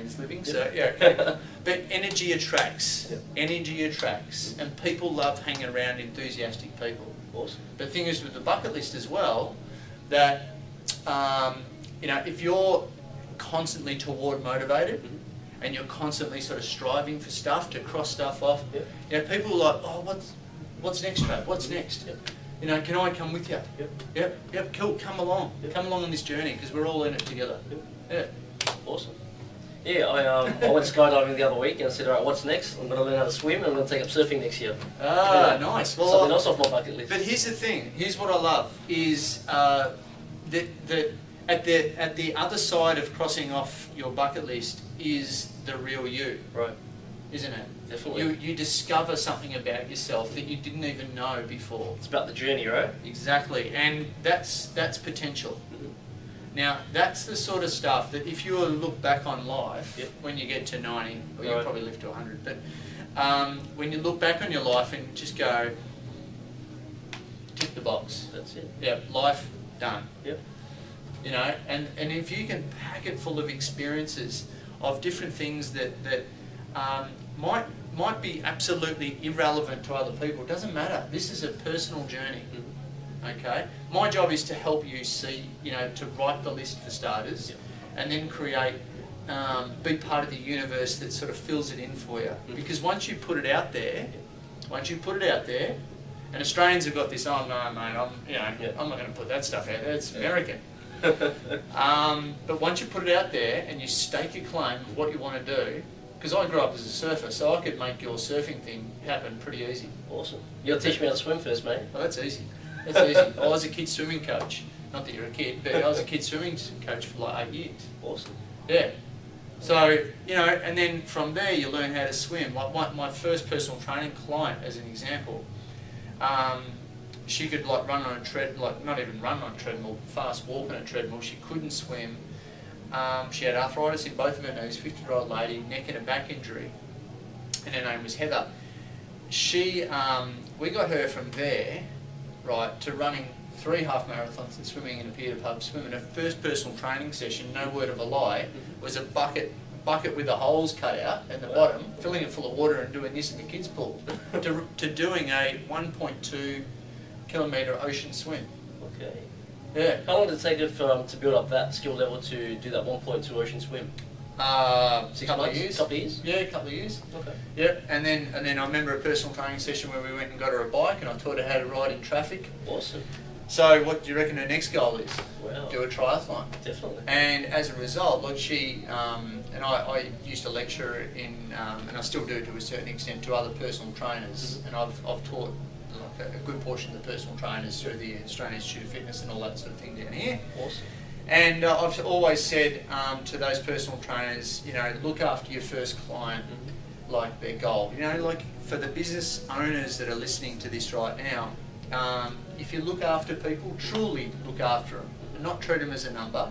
man's living. So yeah, okay. But energy attracts. Yep. Energy attracts, and people love hanging around enthusiastic people. Awesome. The thing is with the bucket list as well, that you know, if you're constantly toward motivated, and you're constantly sort of striving for stuff to cross stuff off, Yep. you know, people are like, oh, what's next, Trav? What's next? Yep. You know, can I come with you? Yep. Yep, cool, come along. Yep. Come along on this journey, because we're all in it together. Yep. Yeah. Awesome. Yeah, I went skydiving the other week and I said, all right, what's next? I'm going to learn how to swim and I'm going to take up surfing next year. Ah, nice. Well, something else off my bucket list. But here's the thing. Here's what I love is that at the other side of crossing off your bucket list is the real you. Right. Isn't it? Definitely. You discover something about yourself that you didn't even know before. It's about the journey, right? Exactly, and that's potential. Now, that's the sort of stuff that if you were to look back on life, yep. when you get to 90, or right. you'll probably live to 100, but when you look back on your life and just go, tick the box. That's it. Yeah, life done. Yep. You know, and if you can pack it full of experiences of different things that might be absolutely irrelevant to other people, it doesn't matter. This is a personal journey. Okay, my job is to help you see, you know, to write the list for starters, yep. and then create, be part of the universe that sort of fills it in for you. Because once you put it out there, and Australians have got this, oh no mate, I'm not going to put that stuff out there, it's American. But once you put it out there and you stake your claim of what you want to do, because I grew up as a surfer, so I could make your surfing thing happen pretty easy. Awesome. You'll teach me how to swim first, mate. Oh, that's easy. That's easy. I was a kid swimming coach. Not that you're a kid, but I was a kid swimming coach for like 8 years. Awesome. Yeah. So, you know, and then from there you learn how to swim. Like my first personal training client, as an example, she could like run on a treadmill, like not even run on a treadmill, fast walk on a treadmill. She couldn't swim. She had arthritis in both of her knees, 50-year-old lady, neck and a back injury, and her name was Heather. She, we got her from there, right, to running 3 half marathons and swimming in a pier pub swim. And her first personal training session, no word of a lie, was a bucket with the holes cut out in the bottom, filling it full of water and doing this in the kids' pool, to doing a 1.2 kilometre ocean swim. Okay. Yeah. How long did it take it to build up that skill level to do that 1.2 ocean swim? 6 couple of years. Couple of years? Yeah, a couple of years. Okay. Yep. And then I remember a personal training session where we went and got her a bike and I taught her how to ride in traffic. Awesome. So what do you reckon her next goal is? Wow. Do a triathlon. Definitely. And as a result, like she, and I used to lecture in, and I still do to a certain extent, to other personal trainers, and I've taught like a good portion of the personal trainers through the Australian Institute of Fitness and all that sort of thing down here. Awesome. And I've always said to those personal trainers, you know, look after your first client like their goal. You know, like for the business owners that are listening to this right now, if you look after people, truly look after them, and not treat them as a number.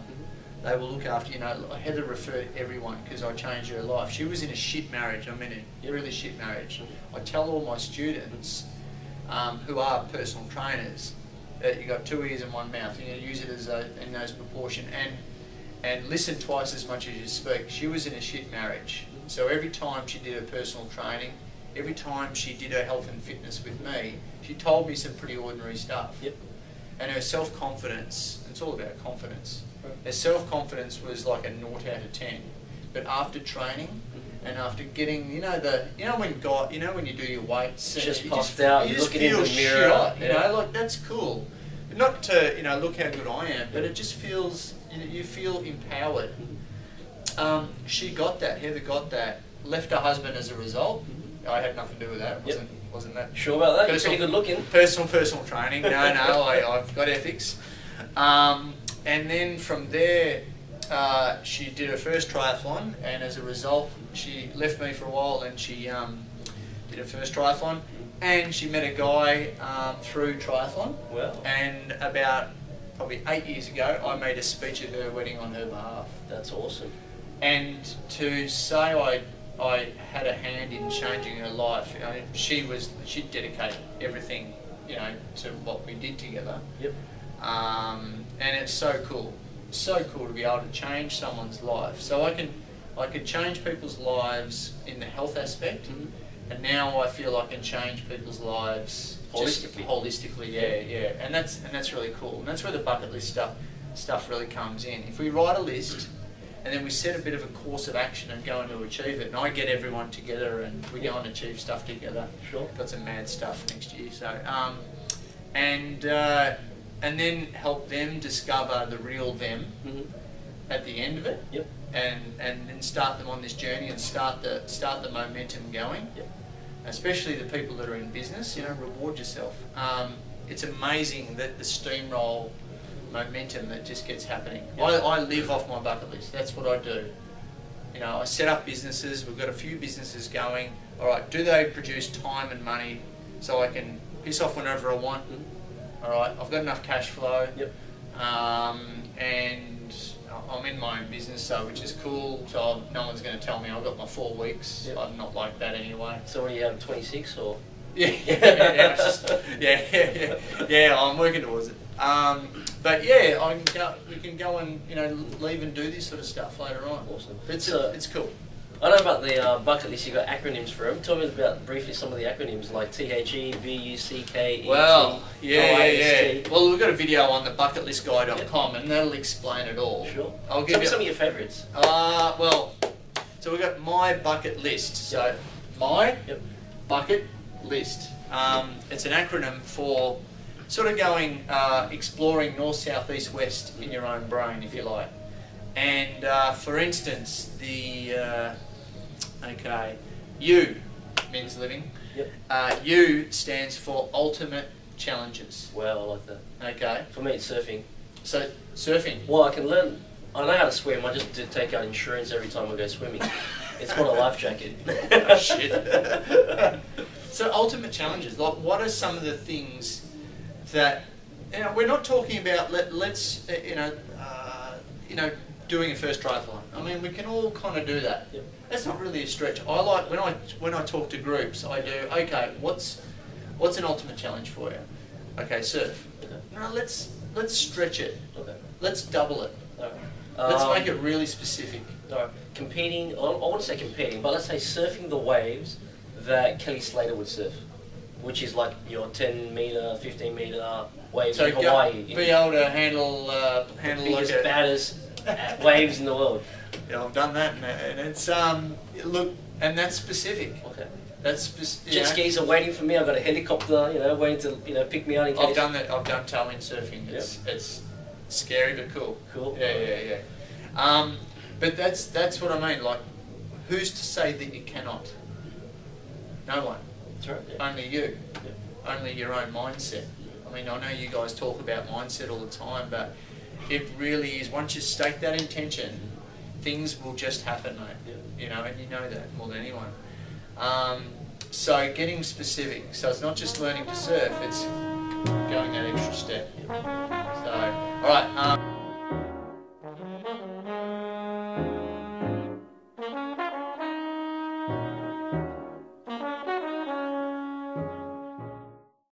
They will look after you. Know, Heather referred everyone because I changed her life. She was in a shit marriage. I mean, a really shit marriage. I tell all my students who are personal trainers that you got 2 ears and 1 mouth. You're going to use it as in those proportion and listen twice as much as you speak. She was in a shit marriage. So every time she did her personal training, every time she did her health and fitness with me, she told me some pretty ordinary stuff. Yep. And her self-confidence, it's all about confidence. Her self-confidence was like a 0 out of 10. But after training and after getting, when you do your weights, just puffed out, you look in the mirror, you know, like that's cool. Not to, look how good I am, but it just feels, you feel empowered. She got that, Heather got that, left her husband as a result. I had nothing to do with that. It wasn't that. Sure about that? You're pretty good looking. Personal training. No, I've got ethics. And then from there, she did her first triathlon, and as a result, she left me for a while, and she did her first triathlon, and she met a guy through triathlon. Wow. And about probably 8 years ago, I made a speech at her wedding on her behalf. That's awesome. And to say I had a hand in changing her life. She dedicated everything, to what we did together. Yep. And it's so cool to be able to change someone's life. So I I could change people's lives in the health aspect, and now I feel I can change people's lives holistically. Yeah. And that's really cool. And that's where the bucket list stuff really comes in. If we write a list, and then we set a bit of a course of action and go on to achieve it, and I get everyone together and we go and achieve stuff together. Sure. Got some mad stuff next year. So and then help them discover the real them at the end of it. Yep. And then start them on this journey and start the momentum going. Yep. Especially the people that are in business, reward yourself. It's amazing that the steamroll momentum that just gets happening. Yep. I live off my bucket list. That's what I do. I set up businesses. We've got a few businesses going. All right, do they produce time and money so I can piss off whenever I want? All right, I've got enough cash flow. Yep. And I'm in my own business, so which is cool. So no one's going to tell me I've got my 4 weeks. Yep. I'm not like that anyway. So what do you have, 26 or? Yeah, I'm working towards it. But yeah, we can go and leave and do this sort of stuff later on. Awesome. It's cool. I know about the bucket list. You got acronyms for them. Tell me about briefly some of the acronyms like THE, BUCKET. Well, OIST. Well, we've got a video on the bucketlistguy.com, and that'll explain it all. Sure. I'll give Tell me you some of your favourites. So we've got my bucket list. So my bucket list. It's an acronym for sort of going exploring north, south, east, west in your own brain, if you like. And for instance, the U means living. Yep. U stands for ultimate challenges. Well, I like that. Okay. For me, it's surfing. So surfing. Well, I can learn. I know how to swim. I just take out insurance every time I go swimming. It's called a life jacket. Oh shit. So ultimate challenges. Like, what are some of the things that we're not talking about? Let's doing a first triathlon. I mean, we can all kind of do that. Yep. That's not really a stretch. I like when I talk to groups, I do, okay, what's an ultimate challenge for you? Okay, surf. Okay. No, let's stretch it. Okay. Let's double it. All right. Let's make it really specific. All right. Competing, I wouldn't say competing, but let's say surfing the waves that Kelly Slater would surf, which is like your 10 metre, 15 metre waves in Hawaii. Be able to handle the biggest, baddest waves in the world. Yeah, I've done that, and it's look, and that's specific. Okay. That's specific. Jet skis are waiting for me. I've got a helicopter, waiting to pick me out in case. I've done that. I've done tailwind surfing. It's scary but cool. Cool. Yeah. But that's what I mean. Like, who's to say that you cannot? No one. That's right. Yeah. Only you. Yeah. Only your own mindset. I mean, I know you guys talk about mindset all the time, but it really is. Once you stake that intention, things will just happen, mate. Yeah. And you know that more than anyone. So getting specific. So it's not just learning to surf; it's going that extra step. So, all right.